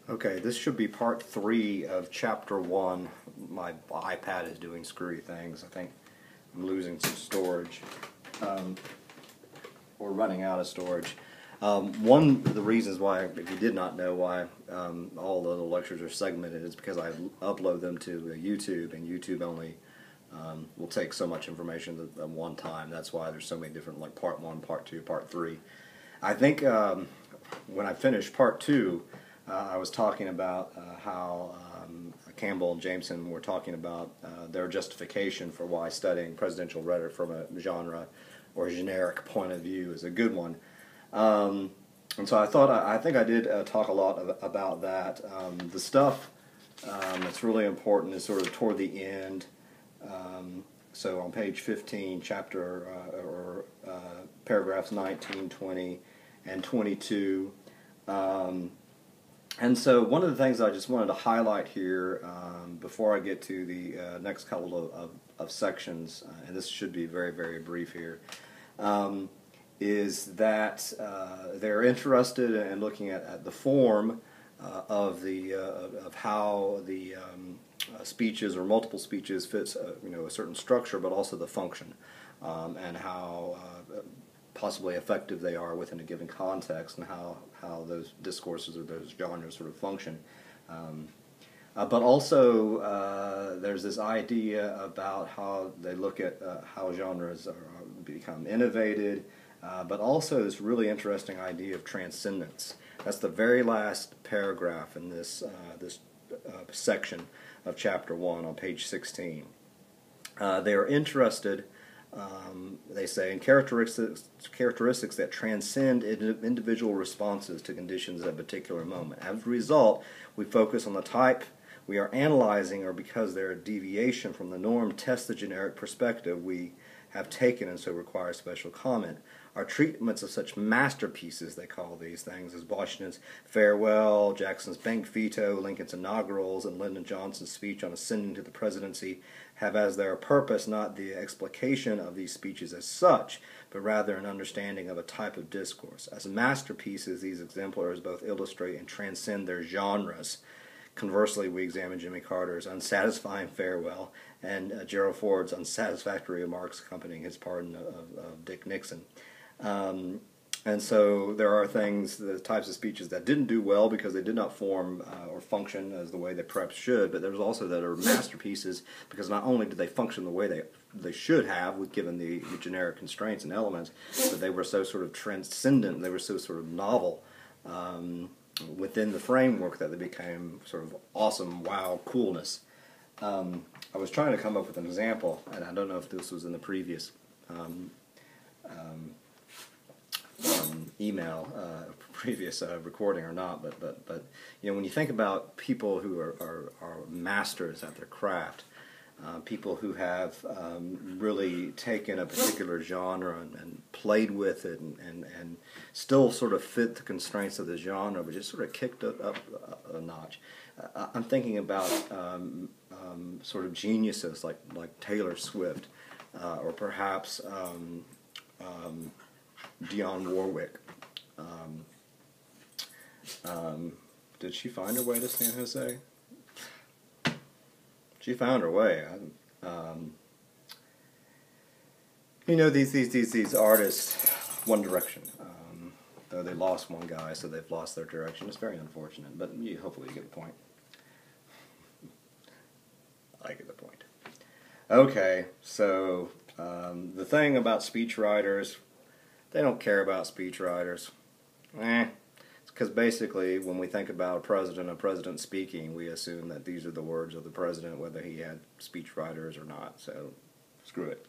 Okay, this should be part 3 of chapter 1. My iPad is doing screwy things. I think I'm losing some storage, or running out of storage. One of the reasons why, if you did not know why all the lectures are segmented, is because I upload them to YouTube, and YouTube only will take so much information at one time. That's why there's so many different, like part 1, part 2, part 3. I think when I finished part 2, I was talking about how Campbell and Jameson were talking about their justification for why studying presidential rhetoric from a genre or generic point of view is a good one. And so I think I did talk a lot about that. The stuff that's really important is sort of toward the end. So on page 15, paragraphs 19, 20, and 22. And so one of the things I just wanted to highlight here before I get to the next couple of sections, and this should be very, very brief here, is that they're interested in looking at the form of how the speeches or multiple speeches fits a certain structure, but also the function, and how possibly effective they are within a given context, and how those discourses or those genres sort of function. But also there's this idea about how they look at how genres become innovated, but also this really interesting idea of transcendence. That's the very last paragraph in this section of chapter 1 on page 16. They are interested, they say, in characteristics that transcend individual responses to conditions at a particular moment. As a result, we focus on the type we are analyzing, or because they're a deviation from the norm, test the generic perspective we have taken and so require special comment. Our treatments of such masterpieces, they call these things, as Washington's farewell, Jackson's bank veto, Lincoln's inaugurals, and Lyndon Johnson's speech on ascending to the presidency, have as their purpose not the explication of these speeches as such, but rather an understanding of a type of discourse. As masterpieces, these exemplars both illustrate and transcend their genres. Conversely, we examine Jimmy Carter's unsatisfying farewell and Gerald Ford's unsatisfactory remarks accompanying his pardon of Dick Nixon. And so there are things, the types of speeches that didn't do well because they did not form or function as the way they perhaps should, but there's also that are masterpieces because not only did they function the way they should have, given the generic constraints and elements, but they were so sort of transcendent, they were so sort of novel within the framework that they became sort of awesome, wow, coolness. I was trying to come up with an example, and I don't know if this was in the previous previous recording or not, but when you think about people who are masters at their craft, people who have really taken a particular genre and played with it and still sort of fit the constraints of the genre, but just sort of kicked it up a notch. I'm thinking about sort of geniuses like Taylor Swift, or perhaps Dionne Warwick. Did she find her way to San Jose? She found her way. These artists, One Direction. Though they lost one guy, so they've lost their direction. It's very unfortunate, but hopefully you get the point. I get the point. Okay, so the thing about speechwriters, they don't care about speechwriters. It's because basically when we think about a president speaking, we assume that these are the words of the president, whether he had speechwriters or not, so screw it.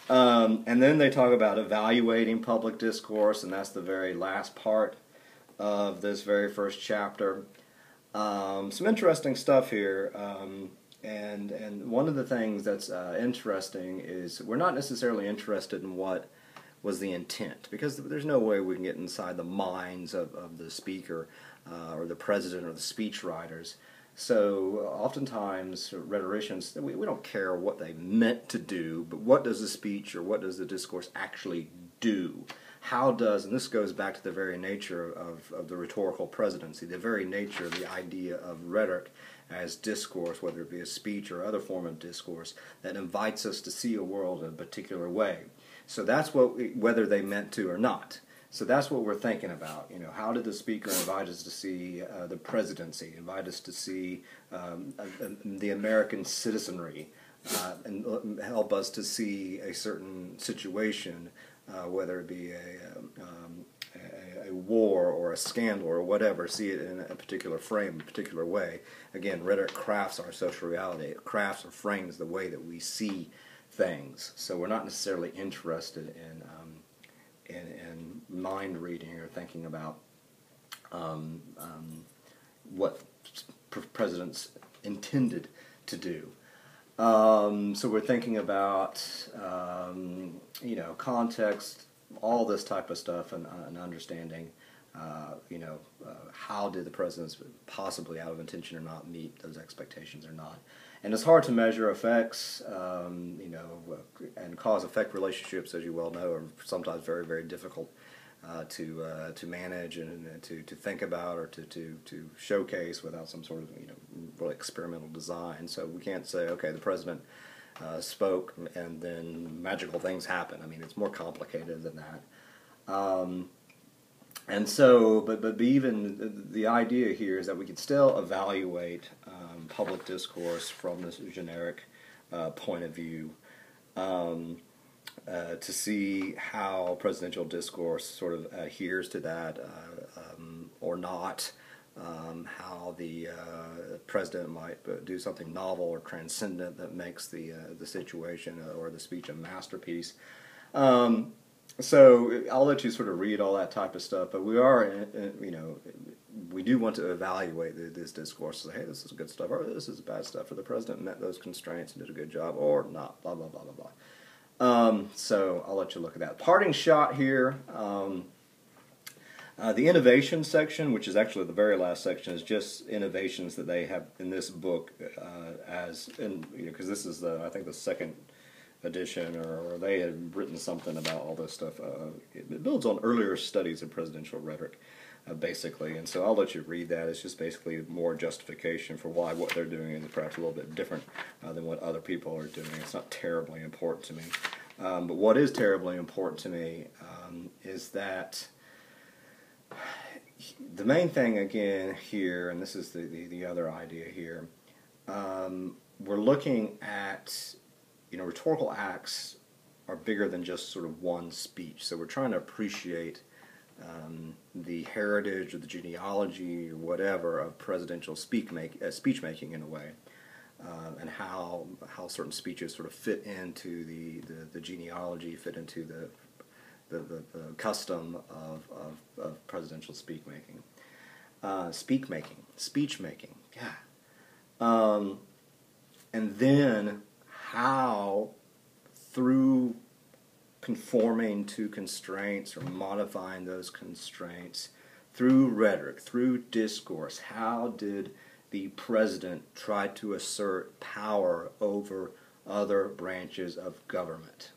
And then they talk about evaluating public discourse, and that's the very last part of this very first chapter. Some interesting stuff here, and one of the things that's interesting is we're not necessarily interested in what was the intent, because there's no way we can get inside the minds of the speaker or the president or the speechwriters. So oftentimes rhetoricians, we don't care what they meant to do, but what does the speech or what does the discourse actually do? how does, and this goes back to the very nature of the rhetorical presidency, the very nature of the idea of rhetoric as discourse, whether it be a speech or other form of discourse, that invites us to see a world in a particular way. So that's whether they meant to or not. So that's what we're thinking about. How did the speaker invite us to see the presidency, invite us to see the American citizenry, and help us to see a certain situation, whether it be a war or a scandal or whatever, see it in a particular frame, a particular way. Again, rhetoric crafts our social reality. It crafts or frames the way that we see things. So we're not necessarily interested in mind reading or thinking about what presidents intended to do. So we're thinking about context, all this type of stuff, and understanding how did the presidents, possibly out of intention or not, meet those expectations or not. And it's hard to measure effects, and cause-effect relationships, as you well know, are sometimes very, very difficult to manage and to think about or to showcase without some sort of real experimental design. So we can't say, okay, the president spoke and then magical things happen. I mean, it's more complicated than that. And so, but even the idea here is that we can still evaluate public discourse from this generic point of view, to see how presidential discourse sort of adheres to that or not, how the president might do something novel or transcendent that makes the situation or the speech a masterpiece. So I'll let you sort of read all that type of stuff, but we are, we do want to evaluate this discourse. Say, hey, this is good stuff, or this is bad stuff, or the president met those constraints and did a good job, or not, blah, blah, blah, blah, blah. So I'll let you look at that. Parting shot here. The innovation section, which is actually the very last section, is just innovations that they have in this book, because this is I think the second edition, or they had written something about all this stuff. It builds on earlier studies of presidential rhetoric, basically, and so I'll let you read that. It's just basically more justification for why what they're doing is perhaps a little bit different than what other people are doing. It's not terribly important to me. But what is terribly important to me is that the main thing, again, here, and this is the other idea here, we're looking at, rhetorical acts are bigger than just sort of one speech. So we're trying to appreciate the heritage or the genealogy or whatever of presidential speech making in a way, and how certain speeches sort of fit into the genealogy, fit into the custom of presidential speech making, yeah. And then how, through conforming to constraints or modifying those constraints, through rhetoric, through discourse, how did the president try to assert power over other branches of government?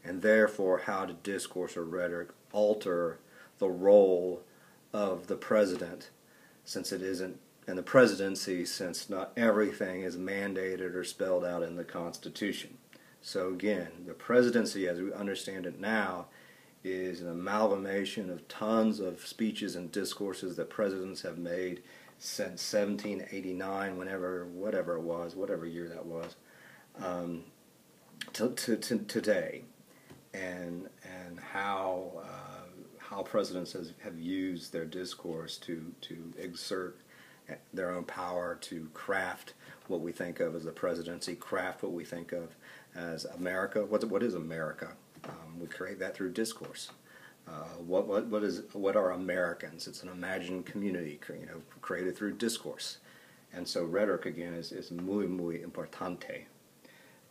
And therefore, how did discourse or rhetoric alter the role of the president, since it isn't, and the presidency, since not everything is mandated or spelled out in the Constitution. So again, the presidency as we understand it now is an amalgamation of tons of speeches and discourses that presidents have made since 1789, whatever it was, whatever year that was, to today, and how presidents have used their discourse to exert their own power to craft what we think of as the presidency, craft what we think of as America. What is America? We create that through discourse. What are Americans? It's an imagined community, created through discourse. And so rhetoric, again, is muy, muy importante.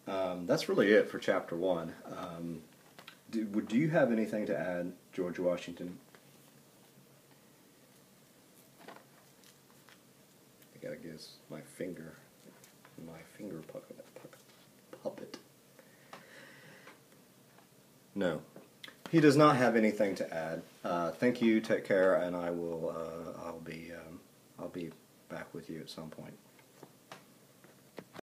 That's really it for Chapter 1. Do you have anything to add, George Washington? I gotta guess my finger puppet. No. He does not have anything to add. Thank you. Take care, and I'll be back with you at some point.